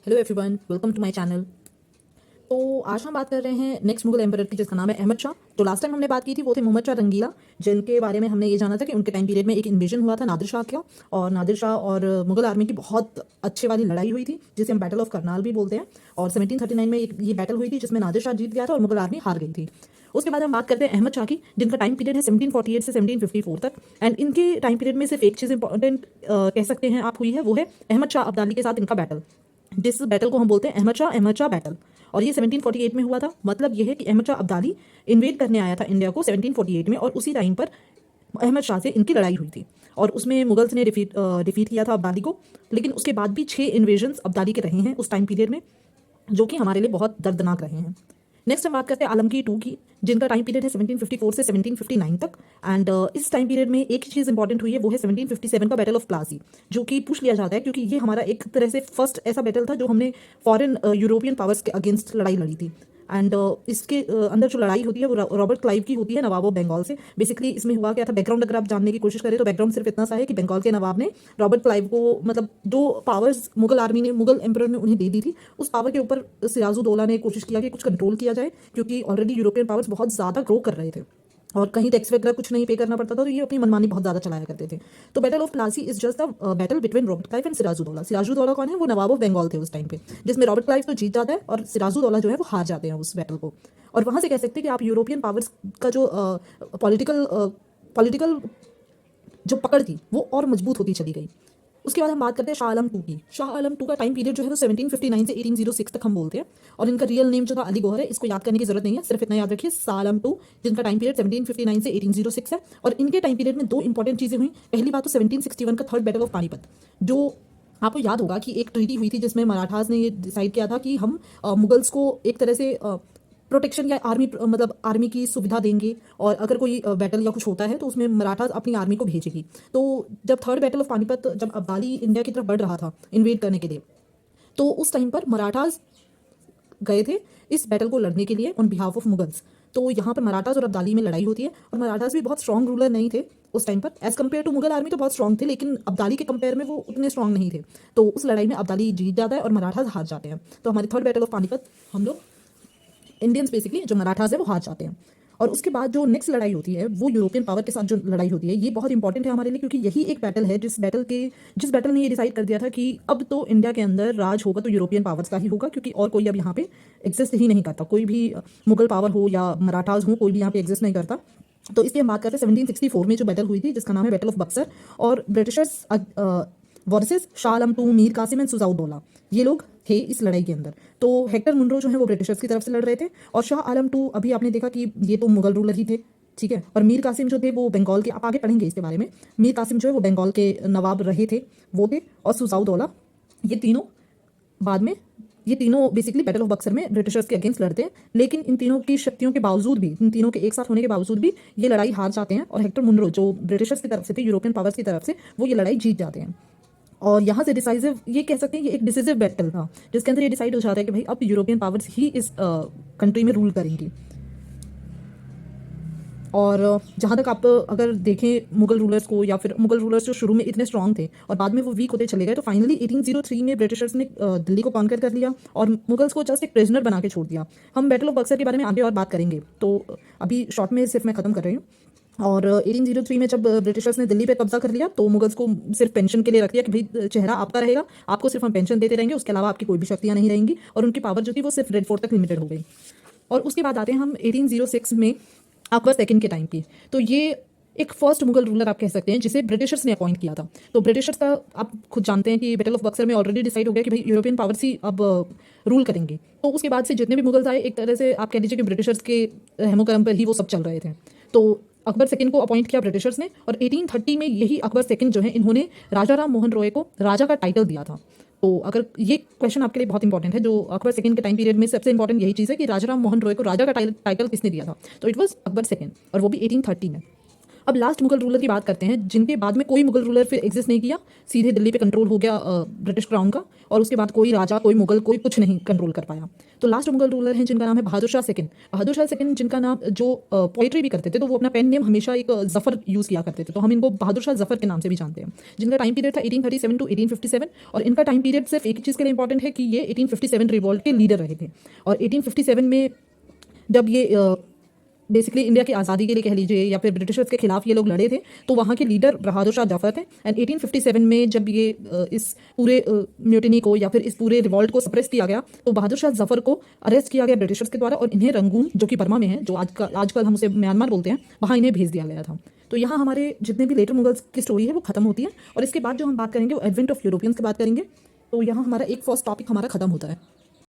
Hello everyone, welcome to my channel. तो आज हम बात कर रहे हैं नेक्स्ट मुगल एम्परर की, जिसका नाम है अहमद शाह। तो लास्ट टाइम हमने बात की थी वो थे मोहम्मद शाह रंगीला, जिनके बारे में हमने ये जाना था कि उनके टाइम पीरियड में एक इन्वेजन हुआ था नादिर शाह का, और नादिर शाह और मुगल आर्मी की बहुत अच्छे वाली लड़ाई हुई थी, जिसे हम बैटल ऑफ करनाल भी बोलते हैं। और 1739 में ये बैटल हुई थी, जिसमें नादिर शाह जीत गया था और मुगल आर्मी हार गई थी। उसके बाद हम बात करते हैं अहमद शाह की, जिनका टाइम पीरियड है 1748 से 1754 तक। एंड इनके टाइम पीरियड में सिर्फ एक चीज़ इंपॉर्टेंट कह सकते हैं आप हुई है, वो है अहमद शाह अब्दाली के साथ इनका बैटल, जिस बैटल को हम बोलते हैं अहमद शाह बैटल। और ये 1748 में हुआ था। मतलब ये है कि अहमद शाह अब्दाली इन्वेड करने आया था इंडिया को 1748 में, और उसी टाइम पर अहमद शाह से इनकी लड़ाई हुई थी, और उसमें मुगल्स ने डिफीट किया था अब्दाली को। लेकिन उसके बाद भी 6 इन्वेजन्स अब्दाली के रहे हैं उस टाइम पीरियड में, जो कि हमारे लिए बहुत दर्दनाक रहे हैं। नेक्स्ट हम बात करते हैं आलमगीर टू की, जिनका टाइम पीरियड है 1754 से 1759 तक। एंड इस टाइम पीरियड में एक ही चीज़ इंपॉर्टेंट हुई है, वो है 1757 का बैटल ऑफ प्लासी, जो कि पूछ लिया जाता है क्योंकि ये हमारा एक तरह से फर्स्ट ऐसा बैटल था जो हमने फॉरेन यूरोपियन पावर्स के अगेंस्ट लड़ाई लड़ी थी। एंड इसके अंदर जो लड़ाई होती है वो रॉबर्ट क्लाइव की होती है, नवाब ऑफ बंगाल से। बेसिकली इसमें हुआ क्या था, बैकग्राउंड अगर आप जानने की कोशिश करें तो बैकग्राउंड सिर्फ इतना सा है कि बंगाल के नवाब ने रॉबर्ट क्लाइव को, मतलब जो पावर्स मुगल आर्मी ने, मुगल एम्परर ने उन्हें दे दी थी, उस पावर के ऊपर सिराजुद्दौला ने कोशिश किया कि कुछ कंट्रोल किया जाए, क्योंकि ऑलरेडी यूरोपियन पावर्स बहुत ज़्यादा ग्रो कर रहे थे और कहीं टैक्स वगैरह कुछ नहीं पे करना पड़ता था, तो ये अपनी मनमानी बहुत ज़्यादा चलाया करते थे। तो battle of Plassey is just the battle between Robert Clive and Sirajuddaulah. Sirajuddaulah कौन है? वो नवाब ऑफ बंगाल थे उस टाइम पे, जिसमें रॉबर्ट क्लाइव तो जीत जाता है और सिराजुद्दौला जो है वो हार जाते हैं उस बैटल को। और वहाँ से कह सकते हैं कि आप यूरोपियन पावर्स का जो पॉलिटिकल जो पकड़ थी वो और मजबूत होती चली गई। उसके बाद हम बात करते हैं शाह आलम टू की। शाह आलम टू का टाइम पीरियड जो है वो 1759 से 1806 तक हम बोलते हैं, और इनका रियल नेम जो था अली गौहर है। इसको याद करने की जरूरत नहीं है, सिर्फ इतना याद रखिए शाह आलम टू, जिनका टाइम पीरियड 1759 से 1806 है। और इनके टाइम पीरियड में दो इंपॉर्टेंट चीज़ें हुई। पहली बात तो 1761 का थर्ड बैटल ऑफ पानीपत, जो आपको याद होगा कि एक ट्रीटी हुई थी जिसमें मराठास ने ये डिसाइड किया था कि हम मुगल्स को एक तरह से प्रोटेक्शन या आर्मी, मतलब आर्मी की सुविधा देंगे, और अगर कोई बैटल या कुछ होता है तो उसमें मराठास अपनी आर्मी को भेजेगी। तो जब थर्ड बैटल ऑफ पानीपत, जब अब्दाली इंडिया की तरफ बढ़ रहा था इन्वेड करने के लिए, तो उस टाइम पर मराठास गए थे इस बैटल को लड़ने के लिए ऑन बिहाफ ऑफ मुगल्स। तो यहाँ पर मराठास और अब्दाली में लड़ाई होती है, और मराठास भी बहुत स्ट्रॉन्ग रूलर नहीं थे उस टाइम पर, as compare to Mughal army तो बहुत स्ट्रॉन्ग थे, लेकिन अब्दाली के कंपेयर में वो उतने स्ट्रॉन्ग नहीं थे। तो उस लड़ाई में अब्दाली जीत जाता है और मराठास हार जाते हैं। तो हमारी थर्ड बैटल ऑफ पानीपत हम लोग इंडियंस बेसिकली जो मराठास है वो हार जाते हैं। और उसके बाद जो नेक्स्ट लड़ाई होती है वो यूरोपियन पावर के साथ जो लड़ाई होती है, ये बहुत इंपॉर्टेंट है हमारे लिए, क्योंकि यही एक बैटल है जिस बैटल ने ये डिसाइड कर दिया था कि अब तो इंडिया के अंदर राज होगा तो यूरोपियन पावर्स का ही होगा, क्योंकि और कोई अब यहाँ पे एग्जिस्ट ही नहीं करता। कोई भी मुगल पावर हो या मराठास हो, कोई भी यहाँ पे एग्जिस्ट नहीं करता। तो इसलिए हम बात करते हैं 1764 में जो बैटल हुई थी, जिसका नाम है बैटल ऑफ बक्सर। और Britishers versus Shah Alam two, Mir Qasim and Shujauddaula, ये लोग थे इस लड़ाई के अंदर। तो हेक्टर मुनरो जो है वो ब्रिटिशर्स की तरफ से लड़ रहे थे, और शाह आलम टू अभी आपने देखा कि ये तो मुगल रूलर ही थे, ठीक है। और मीर कासिम जो थे वो बंगाल के, आप आगे पढ़ेंगे इसके बारे में, मीर कासिम जो है वो बंगाल के नवाब रहे थे, वो थे। और सुजाउद्दौला, ये तीनों बाद में, ये तीनों बेसिकली बैटल ऑफ बक्सर में ब्रिटिशर्स के अगेंस्ट लड़ते हैं। लेकिन इन तीनों की शक्तियों के बावजूद भी, इन तीनों के एक साथ होने के बावजूद भी ये लड़ाई हार जाते हैं, और हेक्टर मुनरो जो ब्रिटिशर्स की तरफ से थे, यूरोपियन पावर्स की तरफ से, वो ये लड़ाई जीत जाते हैं। और यहाँ से डिसाइसिव, ये कह सकते हैं ये एक डिसिसिव बैटल था, जिसके अंदर ये डिसाइड हो जाता है कि भाई अब यूरोपियन पावर्स ही इस कंट्री में रूल करेंगी। और जहाँ तक आप अगर देखें मुगल रूलर्स को, या फिर मुगल रूलर्स जो शुरू में इतने स्ट्रॉन्ग थे और बाद में वो वीक होते चले गए, तो फाइनली 1803 में ब्रिटिशर्स ने दिल्ली को कॉन्कर कर लिया और मुगल्स को जस्ट एक प्रिजनर बना के छोड़ दिया। हम बैटल ऑफ बक्सर के बारे में आगे और बात करेंगे, तो अभी शॉर्ट में सिर्फ मैं ख़त्म कर रही हूँ। और 1803 में जब ब्रिटिशर्स ने दिल्ली पे कब्जा कर लिया, तो मुगल्स को सिर्फ पेंशन के लिए रख दिया कि भाई चेहरा आपका रहेगा, आपको सिर्फ हम पेंशन देते रहेंगे, उसके अलावा आपकी कोई भी शक्तियाँ नहीं रहेंगी। और उनकी पावर जो थी वो सिर्फ रेड फोर्ट तक लिमिटेड हो गई। और उसके बाद आते हैं हम 1806 में अकबर सेकंड के टाइम की। तो ये एक फर्स्ट मुगल रूलर आप कह सकते हैं, जिसे ब्रिटिशर्स ने अपॉइंट किया था। तो ब्रिटिशर्स का आप खुद जानते हैं कि बैटल ऑफ बक्सर में ऑलरेडी डिसाइड हो गया कि भाई यूरोपियन पावर्स ही अब रूल करेंगे। तो उसके बाद से जितने भी मुगल्स आए, एक तरह से आप कह लीजिए कि ब्रिटिशर्स के रहमो करम पर ही वो सब चल रहे थे। तो अकबर सेकंड को अपॉइंट किया ब्रिटिशर्स ने, और 1830 में यही अकबर सेकंड जो है, इन्होंने राजा राम मोहन रॉय को राजा का टाइटल दिया था। तो अगर ये क्वेश्चन आपके लिए बहुत इंपॉर्टेंट है, जो अकबर सेकंड के टाइम पीरियड में सबसे इंपॉर्टेंट यही चीज़ है कि राजा राम मोहन रॉय को राजा का टाइटल किसने दिया था, तो इट वाज अकबर सेकंड, और वो भी 1830 में। अब लास्ट मुगल रूलर की बात करते हैं, जिनके बाद में कोई मुगल रूलर फिर एग्जिस्ट नहीं किया, सीधे दिल्ली पे कंट्रोल हो गया ब्रिटिश क्राउन का, और उसके बाद कोई राजा, कोई मुगल, कोई कुछ नहीं कंट्रोल कर पाया। तो लास्ट मुगल रूलर हैं जिनका नाम है बहादुर शाह सेकंड। बहादुर शाह सेकंड जिनका नाम, जो पोइट्री भी करते थे, तो वो अपना पेन नेम हमेशा एक जफर यूज़ किया करते थे, तो हम इनको बहादुर शाह जफर के नाम से भी जानते हैं। जिनका टाइम पीरियड था 1837 टू 1857, और इनका टाइम पीरियड सिर्फ एक ही चीज़ के लिए इंपॉर्टेंट है कि ये 1857 रिवॉल्ट के लीडर रहे थे। और 1857 में जब ये बेसिकली इंडिया की आज़ादी के लिए कह लीजिए या फिर ब्रिटिशर्स के खिलाफ ये लोग लड़े थे, तो वहाँ के लीडर बहादुर शाह जफर थे। एंड 1857 में जब ये इस पूरे म्यूटिनी को या फिर इस पूरे रिवॉल्ट को सप्रेस किया गया, तो बहादुर शाह जफर को अरेस्ट किया गया ब्रिटिशर्स के द्वारा, और इन्हें रंगून, जो कि बर्मा में है, जो आजकल हम उसे म्यांमार बोलते हैं, वहाँ इन्हें भेज दिया गया था। तो यहाँ हमारे जितने भी लेटर मुगल्स की स्टोरी है वो खत्म होती है, और इसके बाद जो हम बात करेंगे वो एडवेंट ऑफ यूरोपियंस की बात करेंगे। तो यहाँ हमारा एक फर्स्ट टॉपिक हमारा खत्म होता है।